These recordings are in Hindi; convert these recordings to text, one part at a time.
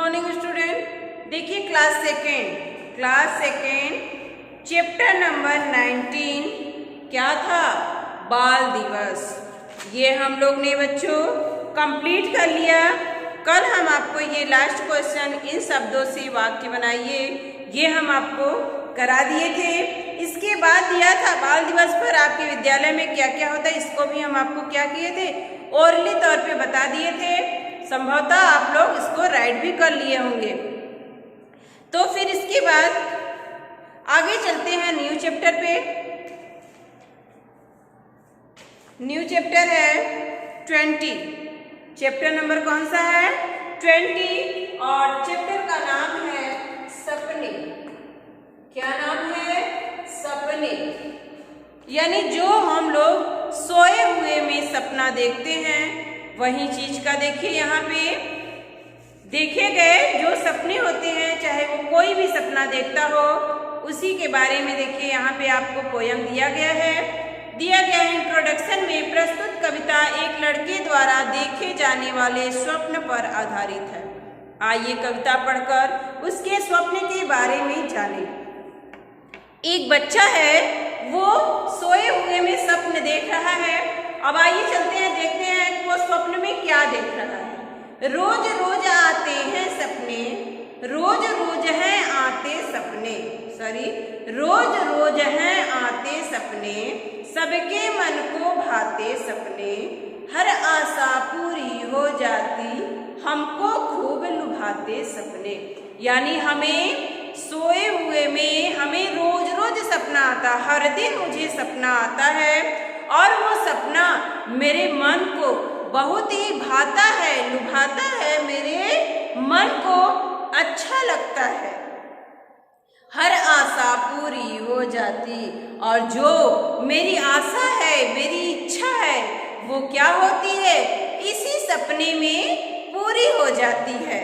Morning student. देखिए क्लास सेकेंड चैप्टर नंबर 19 क्या था, बाल दिवस। ये हम लोग ने बच्चों कंप्लीट कर लिया। कल हम आपको ये लास्ट क्वेश्चन इन शब्दों से वाक्य बनाइए ये हम आपको करा दिए थे। इसके बाद दिया था बाल दिवस पर आपके विद्यालय में क्या क्या होता है, इसको भी हम आपको क्या किए थे, ओरली तौर पे बता दिए थे। संभवतः आप लोग इसको राइट भी कर लिए होंगे। तो फिर इसके बाद आगे चलते हैं न्यू चैप्टर पे। न्यू चैप्टर है 20। चैप्टर नंबर कौन सा है, 20, और चैप्टर का नाम है सपने। क्या नाम है, सपने। यानी जो हम लोग सोए हुए में सपना देखते हैं वही चीज का देखिए यहाँ पे देखे गए जो सपने होते हैं, चाहे वो कोई भी सपना देखता हो, उसी के बारे में देखिए यहाँ पे आपको पोयम दिया गया है। इंट्रोडक्शन में प्रस्तुत कविता एक लड़के द्वारा देखे जाने वाले स्वप्न पर आधारित है। आइए कविता पढ़कर उसके स्वप्न के बारे में जानें। एक बच्चा है, वो सोए हुए में स्वप्न देख रहा है। अब आइए चलते हैं, देखते हैं कि वो स्वप्न में क्या देख रहा है। रोज रोज आते हैं सपने, रोज रोज हैं आते सपने, रोज रोज हैं आते सपने, सबके मन को भाते सपने, हर आशा पूरी हो जाती, हमको खूब लुभाते सपने। यानी हमें सोए हुए में हमें रोज रोज सपना आता, हर दिन मुझे सपना आता है और वो सपना मेरे मन को बहुत ही भाता है, लुभाता है, मेरे मन को अच्छा लगता है। हर आशा पूरी हो जाती, और जो मेरी आशा है, मेरी इच्छा है, वो क्या होती है, इसी सपने में पूरी हो जाती है।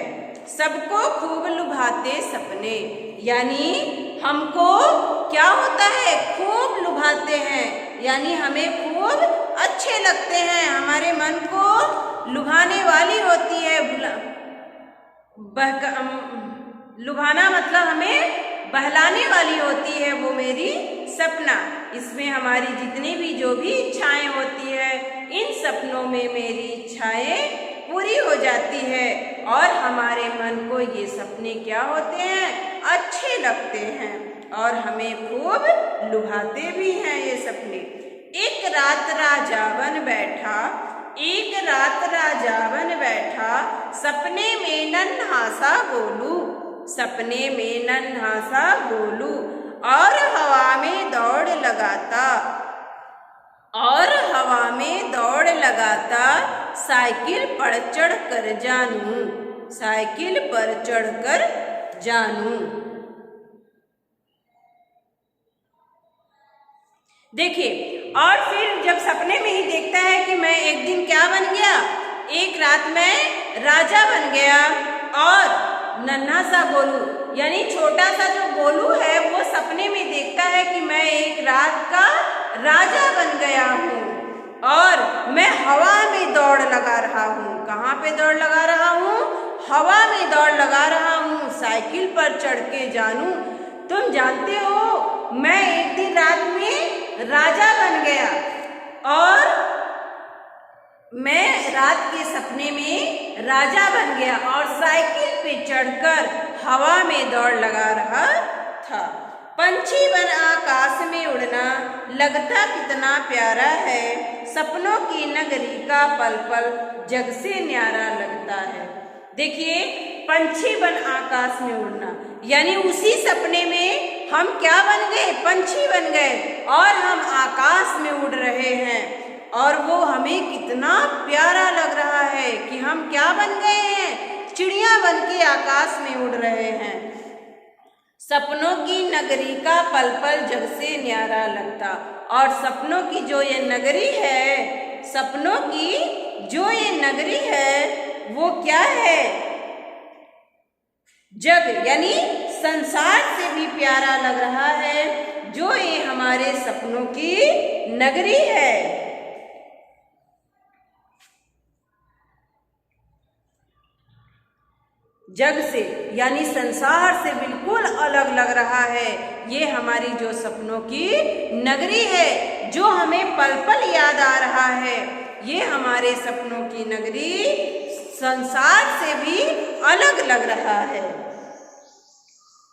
सबको खूब लुभाते सपने, यानी हमको क्या होता है, खूब लुभाते हैं, यानी हमें खूब अच्छे लगते हैं, हमारे मन को लुभाने वाली होती है। लुभाना मतलब हमें बहलाने वाली होती है वो मेरी सपना। इसमें हमारी जितनी भी जो भी इच्छाएं होती है, इन सपनों में मेरी इच्छाएं पूरी हो जाती है और हमारे मन को ये सपने क्या होते हैं, अच्छे लगते हैं और हमें खूब लुभाते भी हैं ये सपने। एक रात राजा बन बैठा, एक रात राजा बन बैठा, सपने में नन्हा सा गोलू, सपने में नन्हा सा गोलू, और हवा में दौड़ लगाता, और हवा में दौड़ लगाता, साइकिल पर चढ़कर जानू, साइकिल पर चढ़कर जानू। देखिए, और फिर जब सपने में ही देखता है कि मैं एक दिन क्या बन गया, एक रात में राजा बन गया और नन्हा सा गोलू, यानी छोटा सा जो गोलू है वो सपने में देखता है कि मैं एक रात का राजा बन गया हूँ और मैं हवा में दौड़ लगा रहा हूँ। कहाँ पे दौड़ लगा रहा हूँ, हवा में दौड़ लगा रहा हूँ, साइकिल पर चढ़ के जानू। तुम जानते हो मैं एक दिन रात में राजा बन गया और मैं रात के सपने में राजा बन गया और साइकिल पे चढ़कर हवा में दौड़ लगा रहा था। पंछी बन आकाश में उड़ना लगता कितना प्यारा है, सपनों की नगरी का पल पल जग से न्यारा लगता है। देखिए, पंछी बन आकाश में उड़ना, यानी उसी सपने में हम क्या बन गए, पंछी बन गए और हम आकाश में उड़ रहे हैं और वो हमें कितना प्यारा लग रहा है कि हम क्या बन गए हैं, चिड़िया बन के आकाश में उड़ रहे हैं। सपनों की नगरी का पल पल जग से न्यारा लगता, और सपनों की जो ये नगरी है, सपनों की जो ये नगरी है वो क्या है, जग, यानी संसार से भी प्यारा लग रहा है जो ये हमारे सपनों की नगरी है। जग से यानी संसार से बिल्कुल अलग लग रहा है। ये हमारी जो सपनों की नगरी है, जो हमें पल पल याद आ रहा है, ये हमारे सपनों की नगरी संसार से भी अलग लग रहा है।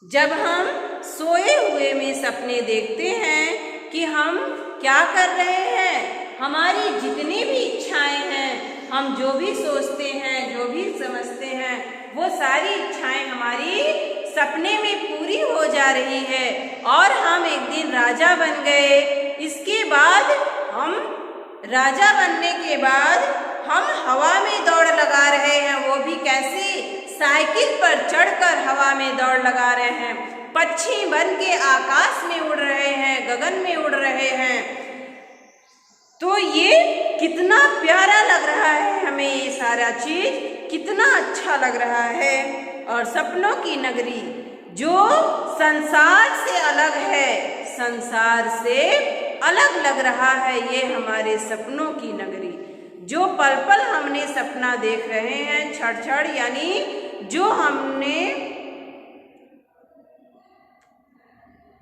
जब हम सोए हुए में सपने देखते हैं कि हम क्या कर रहे हैं, हमारी जितनी भी इच्छाएं हैं, हम जो भी सोचते हैं, जो भी समझते हैं, वो सारी इच्छाएं हमारी सपने में पूरी हो जा रही है और हम एक दिन राजा बन गए। इसके बाद हम राजा बनने के बाद हम हवा में दौड़ लगा रहे हैं, वो भी कैसे? साइकिल पर चढ़कर हवा में दौड़ लगा रहे हैं, पक्षी बन के आकाश में उड़ रहे हैं, गगन में उड़ रहे हैं। तो ये कितना प्यारा लग रहा है हमें, ये सारा चीज कितना अच्छा लग रहा है। और सपनों की नगरी जो संसार से अलग है, संसार से अलग लग रहा है, ये हमारे सपनों की नगरी। जो पल पल हमने सपना देख रहे हैं, क्षण क्षण यानी जो हमने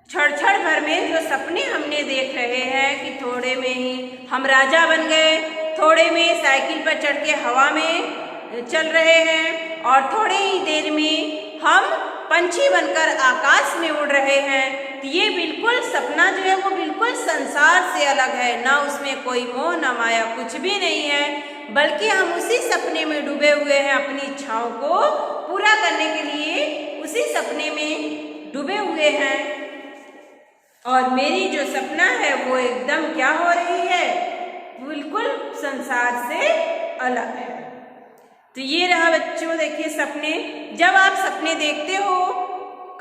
क्षण क्षण भर में जो सपने हमने देख रहे हैं कि थोड़े में ही हम राजा बन गए, थोड़े में साइकिल पर चढ़ के हवा में चल रहे हैं और थोड़े ही देर में हम पंछी बनकर आकाश में उड़ रहे हैं। तो ये बिल्कुल सपना जो है वो बिल्कुल संसार से अलग है, ना उसमें कोई मोह ना माया, कुछ भी नहीं है, बल्कि हम उसी सपने में डूबे हुए हैं, अपनी इच्छाओं को पूरा करने के लिए उसी सपने में डूबे हुए हैं। और मेरी जो सपना है वो एकदम क्या हो रही है, बिल्कुल संसार से अलग है। तो ये रहा बच्चों, देखिए सपने। जब आप सपने देखते हो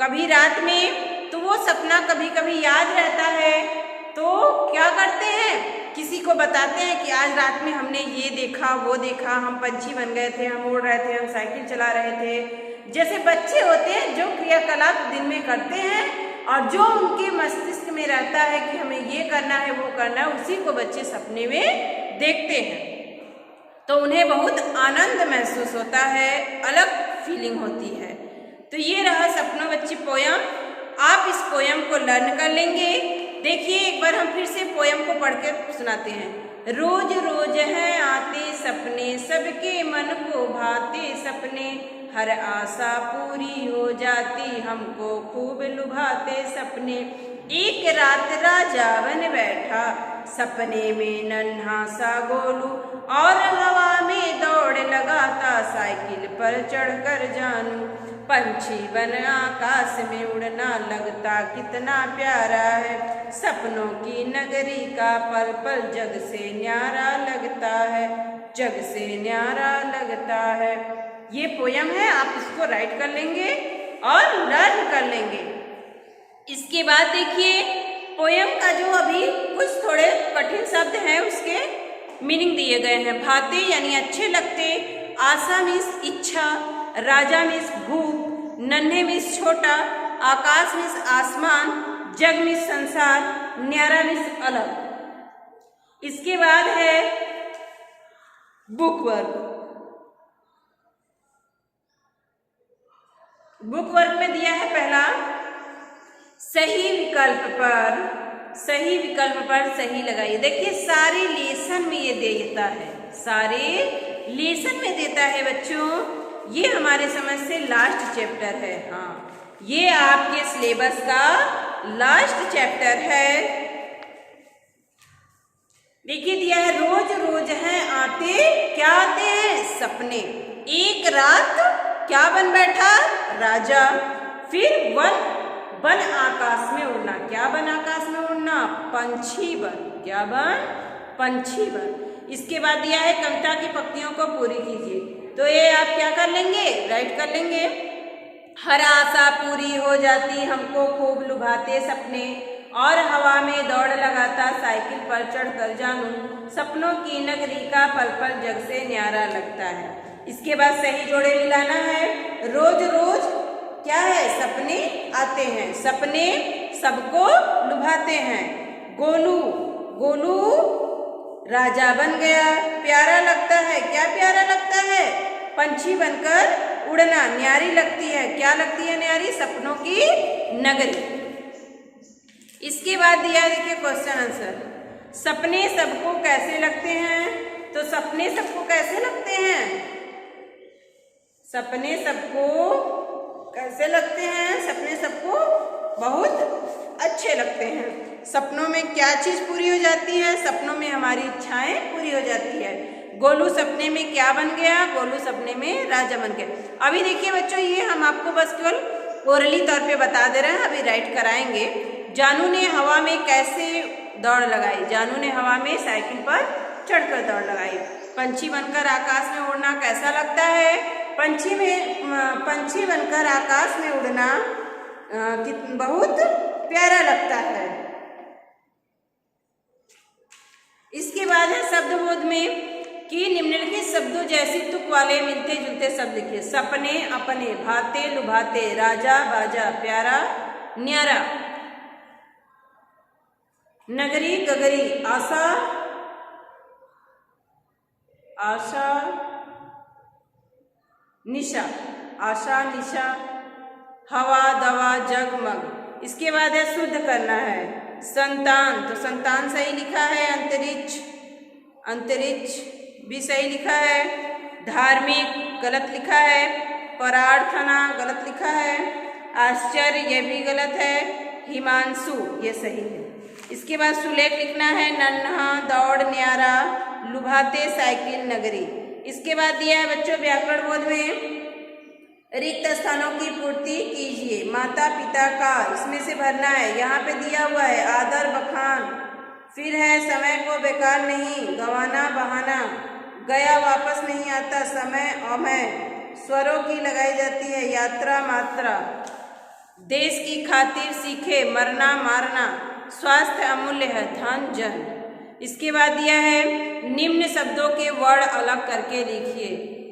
कभी रात में, तो वो सपना कभी कभी याद रहता है, तो क्या करते हैं, किसी को बताते हैं कि आज रात में हमने ये देखा, वो देखा, हम पंछी बन गए थे, हम उड़ रहे थे, हम साइकिल चला रहे थे। जैसे बच्चे होते हैं जो क्रियाकलाप दिन में करते हैं और जो उनके मस्तिष्क में रहता है कि हमें ये करना है, वो करना है, उसी को बच्चे सपने में देखते हैं, तो उन्हें बहुत आनंद महसूस होता है, अलग फीलिंग होती है। तो ये रहा सपनों बच्ची पोयम। आप इस पोयम को लर्न कर लेंगे। देखिए एक बार हम फिर से पोयम को पढ़ के सुनाते हैं। रोज रोज हैं आते सपने, सबके मन को भाते सपने, हर आशा पूरी हो जाती, हमको खूब लुभाते सपने। एक रात राजा बन बैठा, सपने में नन्हा सा गोलू, और हवा में दौड़ लगाता, साइकिल पर चढ़कर जानू। पंछी बन आकाश में उड़ना, लगता कितना प्यारा है, सपनों की नगरी का पल पल जग से न्यारा लगता है, जग से न्यारा लगता है। ये पोयम है, आप इसको राइट कर लेंगे और लर्न कर लेंगे। इसके बाद देखिए पोयम का जो अभी कुछ थोड़े कठिन शब्द हैं उसके मीनिंग दिए गए हैं। भाते यानी अच्छे लगते, आशा मीन्स इच्छा, राजा मीन्स भूख, नन्हे मीन्स छोटा, आकाश मीन्स आसमान, जग मीन्स संसार, न्यारा मीन्स अलग। इसके बाद है बुक वर्क। बुक वर्क में दिया है पहला, सही विकल्प पर, सही विकल्प पर सही लगाइए। देखिए सारे लेसन में ये देता है, सारे लेसन में देता है बच्चों। ये हमारे समझ से लास्ट चैप्टर है। हाँ, ये आपके सिलेबस का लास्ट चैप्टर है। देखिए दिया है रोज रोज हैं आते, क्या आते हैं, सपने। एक रात क्या बन बैठा, राजा। फिर बन आकाश में उड़ना, क्या बन आकाश में उड़ना, पंछी बन, क्या बन, पंछी बन। इसके बाद दिया है कविता की पंक्तियों को पूरी कीजिए, तो ये आप क्या कर लेंगे, राइट कर लेंगे। हर आशा पूरी हो जाती, हमको खूब लुभाते सपने, और हवा में दौड़ लगाता, साइकिल पर चढ़कर जानू, सपनों की नगरी का पल पल जग से न्यारा लगता है। इसके बाद सही जोड़े मिलाना है। रोज रोज क्या है, सपने आते हैं, सपने सबको लुभाते हैं। गोलू, गोलू राजा बन गया, प्यारा लगता है, क्या प्यारा लगता है, पंछी बनकर उड़ना, न्यारी लगती है। क्या लगती है न्यारी? सपनों की नगरी। इसके बाद दिया है देखिए क्वेश्चन आंसर, सपने सबको कैसे लगते हैं? तो सपने सबको कैसे लगते हैं? सपने सबको कैसे लगते हैं? सपने सबको बहुत अच्छे लगते हैं। सपनों में क्या चीज पूरी हो जाती है? सपनों में हमारी इच्छाएं पूरी हो जाती है। गोलू सपने में क्या बन गया? गोलू सपने में राजा बन गया। अभी देखिए बच्चों, ये हम आपको बस केवल ओरली तौर पे बता दे रहे हैं, अभी राइट कराएंगे। जानू ने हवा में कैसे दौड़ लगाई? जानू ने हवा में साइकिल पर चढ़कर दौड़ लगाई। पंछी बनकर आकाश में उड़ना कैसा लगता है? पंछी बनकर आकाश में उड़ना बहुत प्यारा लगता है। इसके बाद है शब्दबोध में कि निम्नलिखित शब्दों जैसे तुक वाले मिलते जुलते शब्द लिखिए। सपने, अपने, भाते, लुभाते, राजा, बाजा, प्यारा, न्यारा, नगरी, गगरी, आशा, निशा, आशा, निशा, हवा, दवा, जगमग। इसके बाद है शुद्ध करना है। संतान, तो संतान सही लिखा है। अंतरिक्ष, अंतरिक्ष भी सही लिखा है। धार्मिक गलत लिखा है। प्रार्थना गलत लिखा है। आश्चर्य ये भी गलत है। हिमांशु ये सही है। इसके बाद सुलेख लिखना है। नन्हा, दौड़, न्यारा, लुभाते, साइकिल, नगरी। इसके बाद दिया है बच्चों व्याकरण बोध में रिक्त स्थानों की पूर्ति कीजिए। माता पिता का इसमें से भरना है। यहाँ पे दिया हुआ है आदर, बखान। फिर है समय को बेकार नहीं, गंवाना, बहाना, गया वापस नहीं आता, समय, अमय, स्वरों की लगाई जाती है, यात्रा, मात्रा, देश की खातिर सीखे, मरना, मारना, स्वास्थ्य अमूल्य है, धन, जन। इसके बाद दिया है निम्न शब्दों के वर्ण अलग करके लिखिए।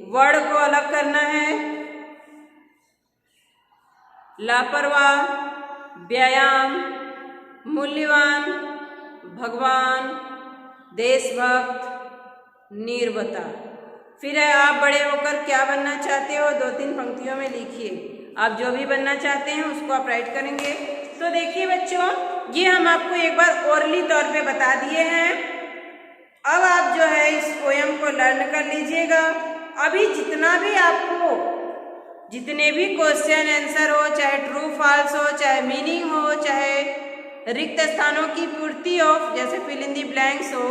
वर्ण को अलग करना है। लापरवाह, व्यायाम, मूल्यवान, भगवान, देशभक्त, निर्वता। फिर है आप बड़े होकर क्या बनना चाहते हो? 2-3 पंक्तियों में लिखिए। आप जो भी बनना चाहते हैं उसको आप राइट करेंगे। तो देखिए बच्चों, ये हम आपको एक बार ओरली तौर पे बता दिए हैं। अब आप जो है इस पोयम को लर्न कर लीजिएगा। अभी जितने भी क्वेश्चन आंसर हो, चाहे ट्रू फॉल्स हो, चाहे मीनिंग हो, चाहे रिक्त स्थानों की पूर्ति हो, जैसे फिल इन द ब्लैंक्स हो,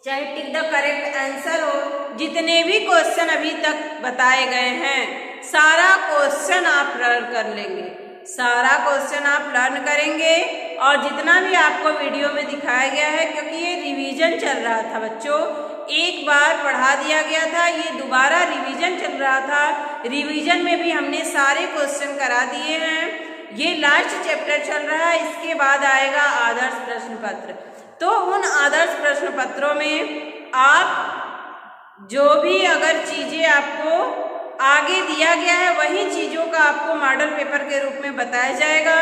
चाहे टिक द करेक्ट आंसर हो, जितने भी क्वेश्चन अभी तक बताए गए हैं सारा क्वेश्चन आप लर्न कर लेंगे। सारा क्वेश्चन आप लर्न करेंगे और जितना भी आपको वीडियो में दिखाया गया है, क्योंकि ये रिवीजन चल रहा था बच्चों, एक बार पढ़ा दिया गया था, ये दोबारा रिवीजन चल रहा था। रिवीजन में भी हमने सारे क्वेश्चन करा दिए हैं। ये लास्ट चैप्टर चल रहा है, इसके बाद आएगा आदर्श प्रश्न पत्र। तो उन आदर्श प्रश्न पत्रों में आप जो भी अगर चीजें आपको आगे दिया गया है वही चीजों का आपको मॉडल पेपर के रूप में बताया जाएगा।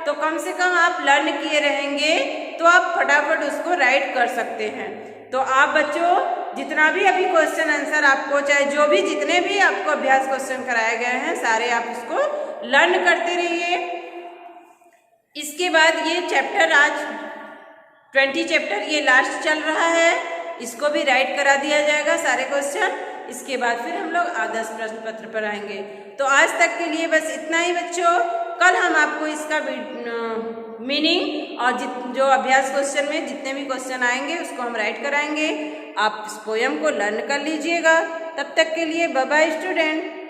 तो कम से कम आप लर्न किए रहेंगे तो आप फटाफट उसको राइट कर सकते हैं। तो आप बच्चों जितना भी अभी क्वेश्चन आंसर आपको, चाहे जो भी जितने भी आपको अभ्यास क्वेश्चन कराए गए हैं, सारे आप उसको लर्न करते रहिए। इसके बाद ये चैप्टर आज 20 चैप्टर ये लास्ट चल रहा है, इसको भी राइट करा दिया जाएगा सारे क्वेश्चन। इसके बाद फिर हम लोग आदर्श प्रश्न पत्र पर आएंगे। तो आज तक के लिए बस इतना ही बच्चों। कल हम आपको इसका मीनिंग और जो अभ्यास क्वेश्चन में जितने भी क्वेश्चन आएंगे उसको हम राइट कराएंगे। आप इस पोयम को लर्न कर लीजिएगा। तब तक के लिए बाय बाय स्टूडेंट।